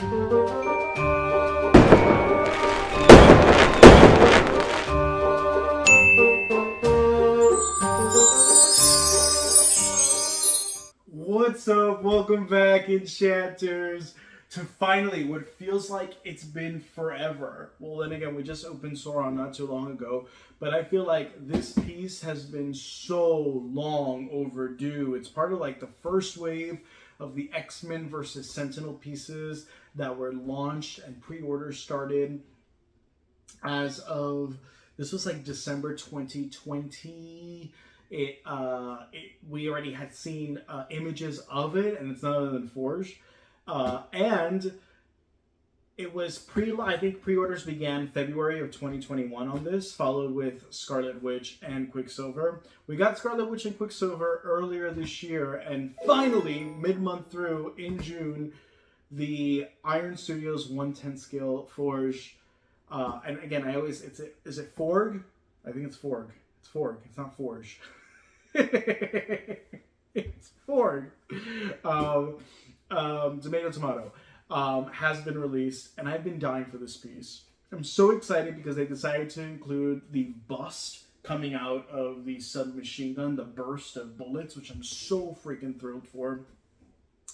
What's up? Welcome back, enchanters, to finally what feels like it's been forever. Well, then again, we just opened Sauron not too long ago, but I feel like this piece has been so long overdue. It's part of like the first wave of the X-Men versus Sentinel pieces that were launched and pre-orders started as of, this was like December 2020. We already had seen images of it, and it's none other than Forge. And it was I think pre-orders began February of 2021 on this, followed with Scarlet Witch and Quicksilver. We got Scarlet Witch and Quicksilver earlier this year, and finally, mid-month through, in June, the Iron Studios 1/10 scale Forge. And again, is it Forg? I think it's Forg. It's Forg. It's not Forge. It's Forg. Tomato. Has been released, and I've been dying for this piece. I'm so excited because they decided to include the bust coming out of the submachine gun, the burst of bullets, which I'm so freaking thrilled for.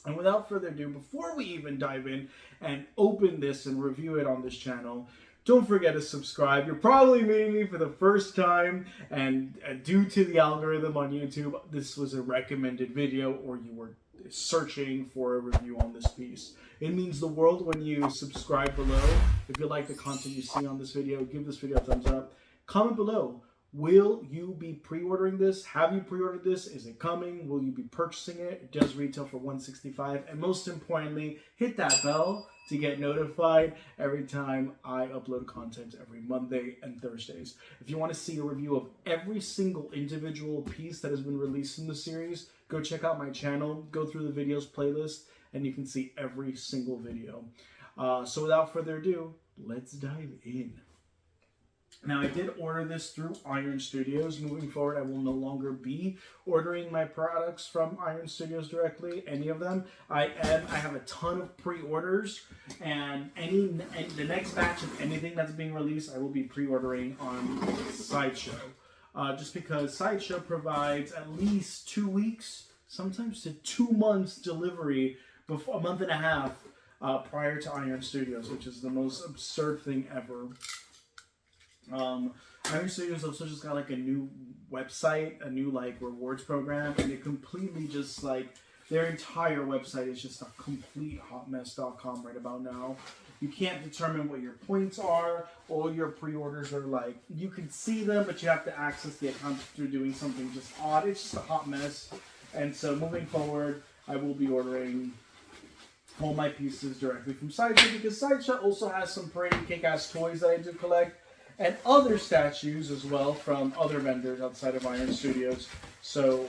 And without further ado, before we even dive in and open this and review it on this channel, don't forget to subscribe. You're probably meeting me for the first time, and due to the algorithm on YouTube, this was a recommended video, or you were searching for a review on this piece. It means the world when you subscribe below. If you like the content you see on this video, give this video a thumbs up. Comment below. Will you be pre-ordering this? Have you pre-ordered this? Is it coming? Will you be purchasing it? It does retail for $165. And most importantly, hit that bell to get notified every time I upload content every Monday and Thursdays. If you want to see a review of every single individual piece that has been released in the series, go check out my channel, go through the videos playlist, and you can see every single video. So without further ado, let's dive in. Now, I did order this through Iron Studios. Moving forward, I will no longer be ordering my products from Iron Studios directly, any of them. I have a ton of pre-orders, and the next batch of anything that's being released, I will be pre-ordering on Sideshow. Just because Sideshow provides at least 2 weeks, sometimes to 2 months delivery, before a month and a half prior to Iron Studios, which is the most absurd thing ever. Iron Studios also just got like a new website, a new like rewards program, and it completely just like, their entire website is just a complete hotmess.com right about now. You can't determine what your points are. All your pre-orders are like, you can see them, but you have to access the account through doing something just odd. It's just a hot mess. And so moving forward, I will be ordering all my pieces directly from Sideshow, because Sideshow also has some pretty kick-ass toys that I do collect, and other statues as well from other vendors outside of Iron Studios. So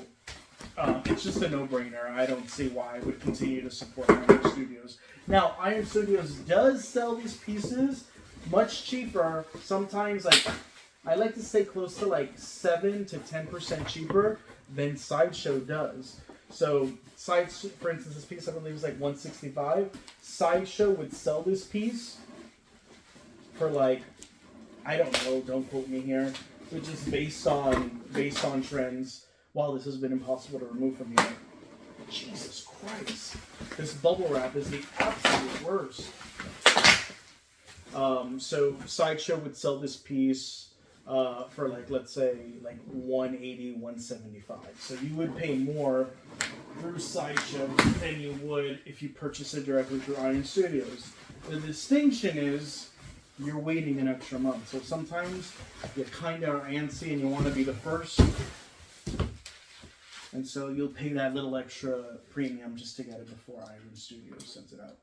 it's just a no-brainer. I don't see why I would continue to support Iron Studios. Now, Iron Studios does sell these pieces much cheaper. Sometimes, like, I like to say close to like 7 to 10% cheaper than Sideshow does. So, for instance, this piece I believe is like $165. Sideshow would sell this piece for like, I don't know, don't quote me here, which is based on trends. Wow, this has been impossible to remove from here. Jesus Christ. This bubble wrap is the absolute worst. So Sideshow would sell this piece for like, let's say, like $180, $175. So you would pay more through Sideshow than you would if you purchase it directly through Iron Studios. The distinction is, you're waiting an extra month. So sometimes you kind of are antsy and you want to be the first. And so you'll pay that little extra premium just to get it before Iron Studios sends it out.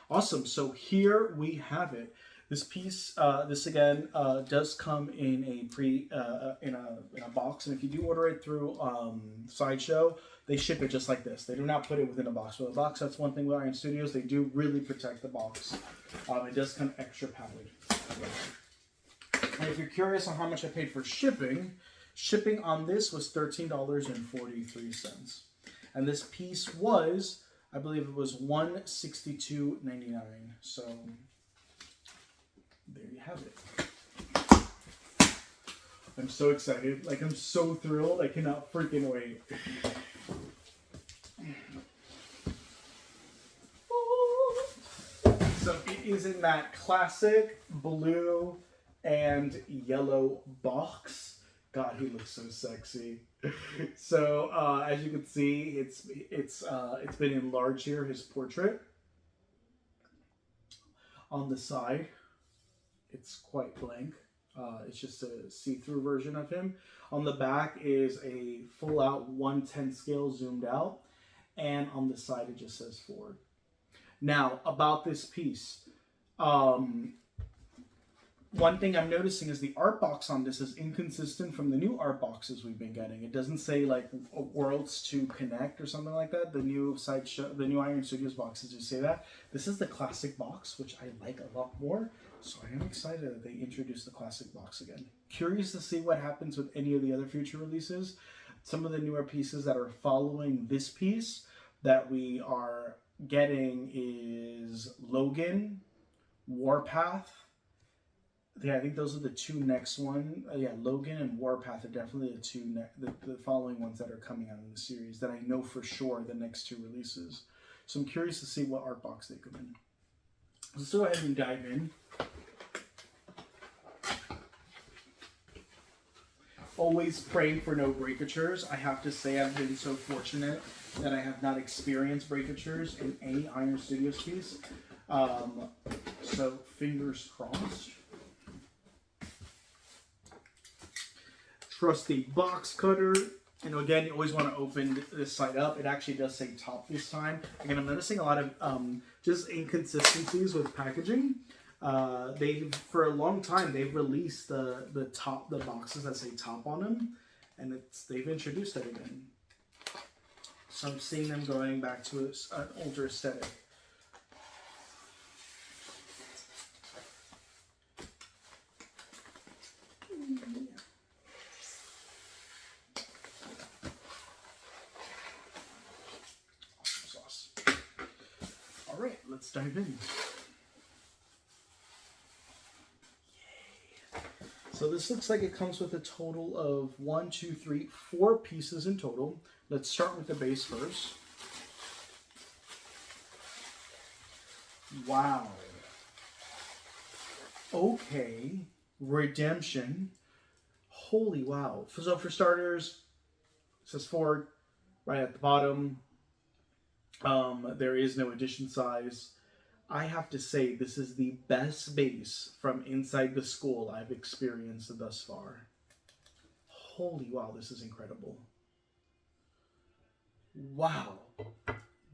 Awesome. So here we have it. This piece, this again, does come in a box. And if you do order it through Sideshow, they ship it just like this. They do not put it within a box. With a box, that's one thing with Iron Studios. They do really protect the box. It does come extra padded. And if you're curious on how much I paid for shipping, shipping on this was $13.43. And this piece was I believe it was $162.99. So there you have it. I'm so excited. Like, I'm so thrilled. I cannot freaking wait. So it is in that classic blue and yellow box. God, he looks so sexy. So as you can see, it's been enlarged here. His portrait on the side, it's quite blank. It's just a see-through version of him. On the back is a full-out 1/10 scale zoomed out, and on the side it just says Ford. Now, about this piece, one thing I'm noticing is the art box on this is inconsistent from the new art boxes we've been getting. It doesn't say like Worlds to Connect or something like that. The new the new Iron Studios boxes do say that. This is the classic box, which I like a lot more. So I am excited that they introduced the classic box again. Curious to see what happens with any of the other future releases. Some of the newer pieces that are following this piece that we are getting is Logan, Warpath. Yeah, I think those are the two next one. Yeah, Logan and Warpath are definitely the two the following ones that are coming out in the series that I know for sure the next two releases. So I'm curious to see what art box they come in. Let's go ahead and dive in. Always praying for no breakatures. I have to say I've been so fortunate that I have not experienced breakatures in any Iron Studios piece. So fingers crossed. Trusty box cutter. And again, you always want to open this side up. It actually does say top this time. Again, I'm noticing a lot of just inconsistencies with packaging. For a long time they've released the boxes that say top on them, and they've introduced it again. So I'm seeing them going back to an older aesthetic. Awesome sauce. All right, let's dive in. So this looks like it comes with a total of 4 pieces in total. Let's start with the base first. Wow. Okay. Redemption. Holy wow. So for starters, it says Ford right at the bottom. There is no edition size. I have to say, this is the best base from inside the school I've experienced thus far. Holy wow, this is incredible. Wow.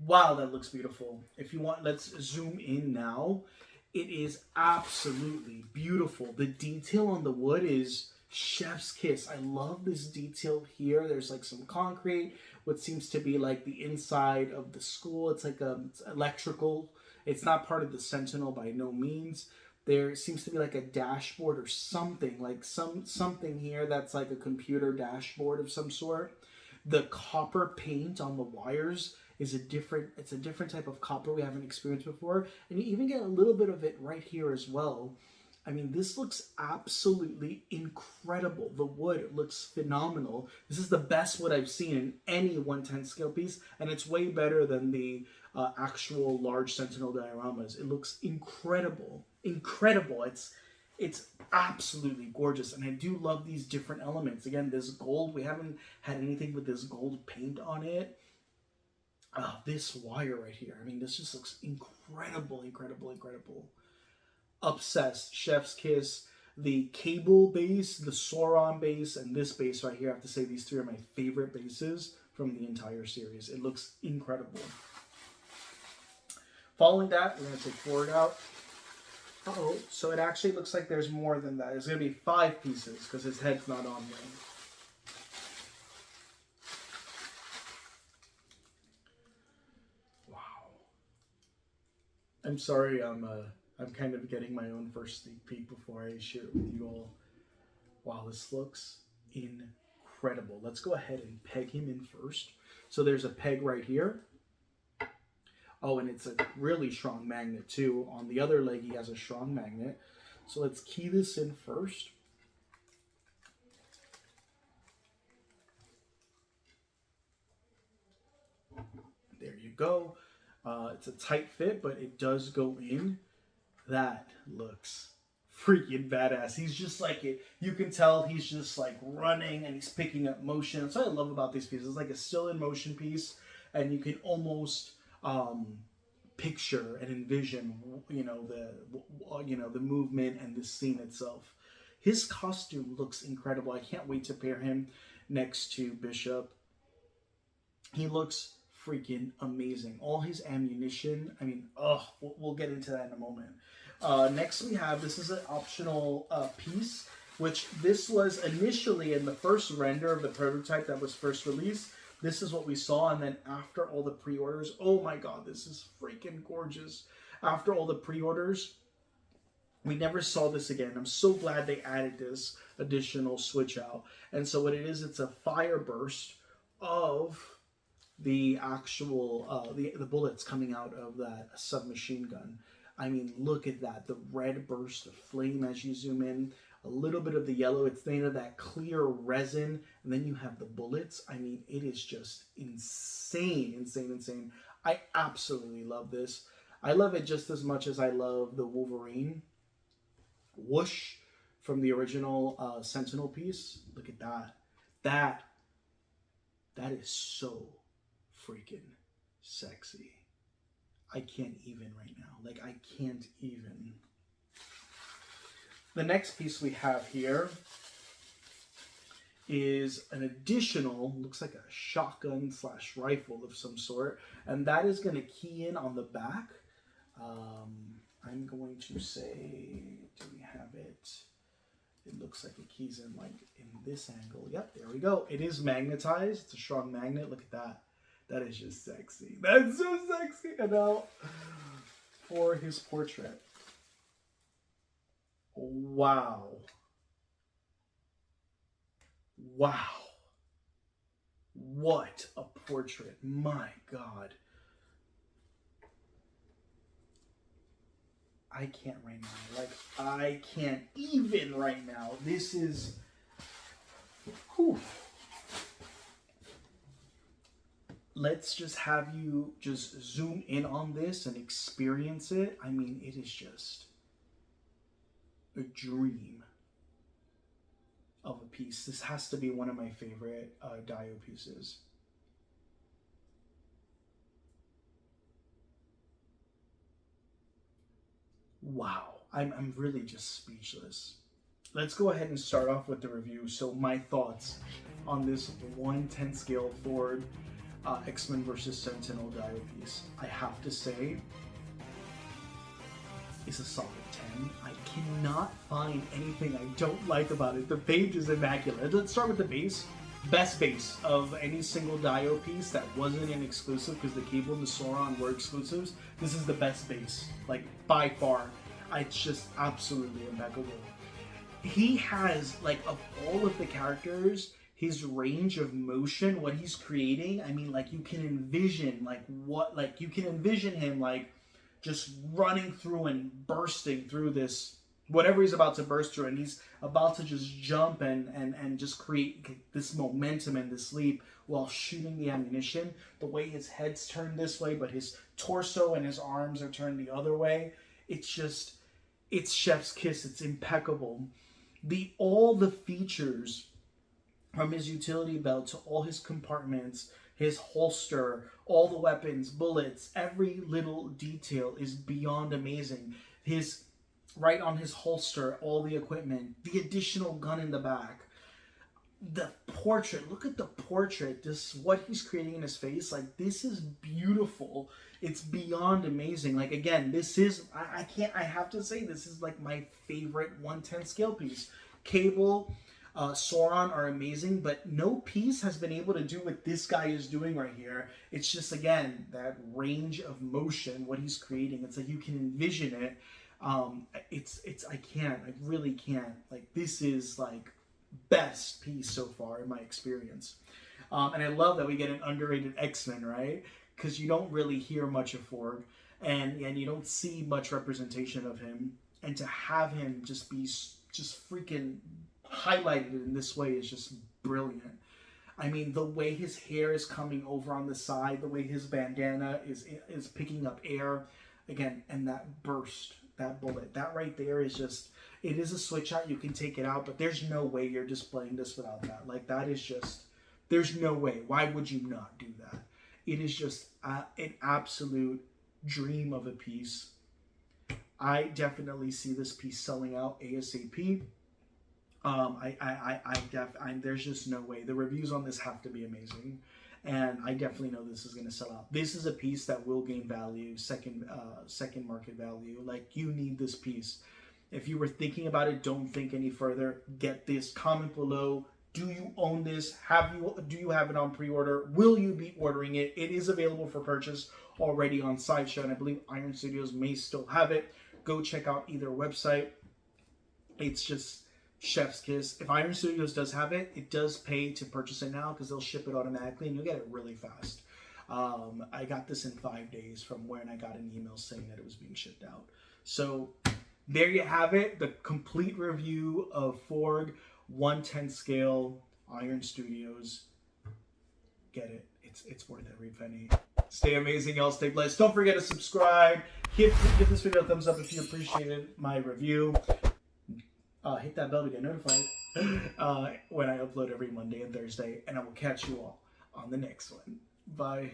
Wow, that looks beautiful. If you want, let's zoom in now. It is absolutely beautiful. The detail on the wood is chef's kiss. I love this detail here. There's like some concrete, what seems to be like the inside of the school. It's like it's electrical. It's not part of the Sentinel by no means. There seems to be like a dashboard or something, like something here that's like a computer dashboard of some sort. The copper paint on the wires is a different type of copper we haven't experienced before. And you even get a little bit of it right here as well. I mean, this looks absolutely incredible. The wood looks phenomenal. This is the best wood I've seen in any 1/10 scale piece, and it's way better than the actual large Sentinel dioramas. It looks incredible. Incredible. It's absolutely gorgeous, and I do love these different elements. Again, this gold, we haven't had anything with this gold paint on it. This wire right here, I mean, this just looks incredible, incredible, incredible. Obsessed. Chef's kiss. The cable base, the Sauron base, and this base right here, I have to say these three are my favorite bases from the entire series. It looks incredible. Following that, we're going to take Ford out. Uh-oh, so it actually looks like there's more than that. There's going to be 5 pieces because his head's not on there. Wow. I'm sorry, I'm kind of getting my own first sneak peek before I share it with you all. Wow, this looks incredible. Let's go ahead and peg him in first. So there's a peg right here. Oh, and it's a really strong magnet too. On the other leg, he has a strong magnet. So let's key this in first. There you go. It's a tight fit, but it does go in. That looks freaking badass. He's just like it. You can tell he's just like running and he's picking up motion. That's what I love about these pieces. It's like a still in motion piece, and you can almost picture and envision, the movement and the scene itself. His costume looks incredible. I can't wait to pair him next to Bishop. He looks freaking amazing. All his ammunition, I mean, we'll get into that in a moment. Next we have, this is an optional piece, which this was initially in the first render of the prototype that was first released. This is what we saw, and then after all the pre-orders, oh my god, this is freaking gorgeous. After all the pre-orders, we never saw this again. I'm so glad they added this additional switch out. And so what it is, it's a fire burst of the actual, the bullets coming out of that submachine gun. I mean, look at that. The red burst of flame as you zoom in. A little bit of the yellow. It's made of that clear resin. And then you have the bullets. I mean, it is just insane, insane, insane. I absolutely love this. I love it just as much as I love the Wolverine whoosh from the original Sentinel piece. Look at that. That is so freaking sexy. I can't even right now. Like, I can't even. The next piece we have here is an additional, looks like a shotgun / rifle of some sort. And that is going to key in on the back. I'm going to say, do we have it? It looks like it keys in like in this angle. Yep, there we go. It is magnetized. It's a strong magnet. Look at that. That is just sexy. That's so sexy. And now for his portrait. Wow. Wow. What a portrait. My God. I can't right now. Like, I can't even right now. This is... Whew. Let's just have you just zoom in on this and experience it. I mean, it is just a dream of a piece. This has to be one of my favorite Dio pieces. Wow, I'm really just speechless. Let's go ahead and start off with the review. So my thoughts on this 1/10 scale Ford X-Men vs. Sentinel Dio piece. I have to say, it's a solid 10. I cannot find anything I don't like about it. The page is immaculate. Let's start with the base. Best base of any single Dio piece that wasn't an exclusive, because the Cable and the Sauron were exclusives. This is the best base, like by far. It's just absolutely impeccable. He has, like, of all of the characters, his range of motion, what he's creating, I mean, like, you can envision, you can envision him, like, just running through and bursting through this, whatever he's about to burst through, and he's about to just jump and just create this momentum and this leap while shooting the ammunition. The way his head's turned this way, but his torso and his arms are turned the other way. It's just, it's chef's kiss. It's impeccable. All the features, from his utility belt to all his compartments, his holster, all the weapons, bullets, every little detail is beyond amazing. Right on his holster, all the equipment, the additional gun in the back, the portrait, look at the portrait, what he's creating in his face, like, this is beautiful. It's beyond amazing. Like, again, this is, I have to say, this is like my favorite 1/10 scale piece. Cable, Sauron are amazing, but no piece has been able to do what this guy is doing right here. It's just, again, that range of motion, what he's creating. It's like you can envision it. I really can't. Like, this is like best piece so far in my experience. And I love that we get an underrated X-Men, right? because you don't really hear much of Forg, and you don't see much representation of him, and to have him just be just freaking highlighted in this way is just brilliant. I mean, the way his hair is coming over on the side, the way his bandana is picking up air, again, and that burst, that bullet, that right there is just, it is a switch out. You can take it out, but there's no way you're displaying this without that. Like, that is just, there's no way. Why would you not do that? It is just an absolute dream of a piece. I definitely see this piece selling out ASAP. There's just no way. The reviews on this have to be amazing, and I definitely know this is going to sell out. This is a piece that will gain value, second market value. Like, you need this piece. If you were thinking about it, don't think any further. Get this. Comment below. Do you own this? Do you have it on pre-order? Will you be ordering it? It is available for purchase already on Sideshow, and I believe Iron Studios may still have it. Go check out either website. It's just chef's kiss. If Iron Studios does have it, it does pay to purchase it now because they'll ship it automatically and you'll get it really fast. I got this in 5 days from when I got an email saying that it was being shipped out. So there you have it, the complete review of Forg 1/10 scale Iron Studios. Get it. It's worth every penny. Stay amazing, y'all. Stay blessed. Don't forget to subscribe. Give this video a thumbs up if you appreciated my review. Hit that bell to get notified when I upload every Monday and Thursday. And I will catch you all on the next one. Bye.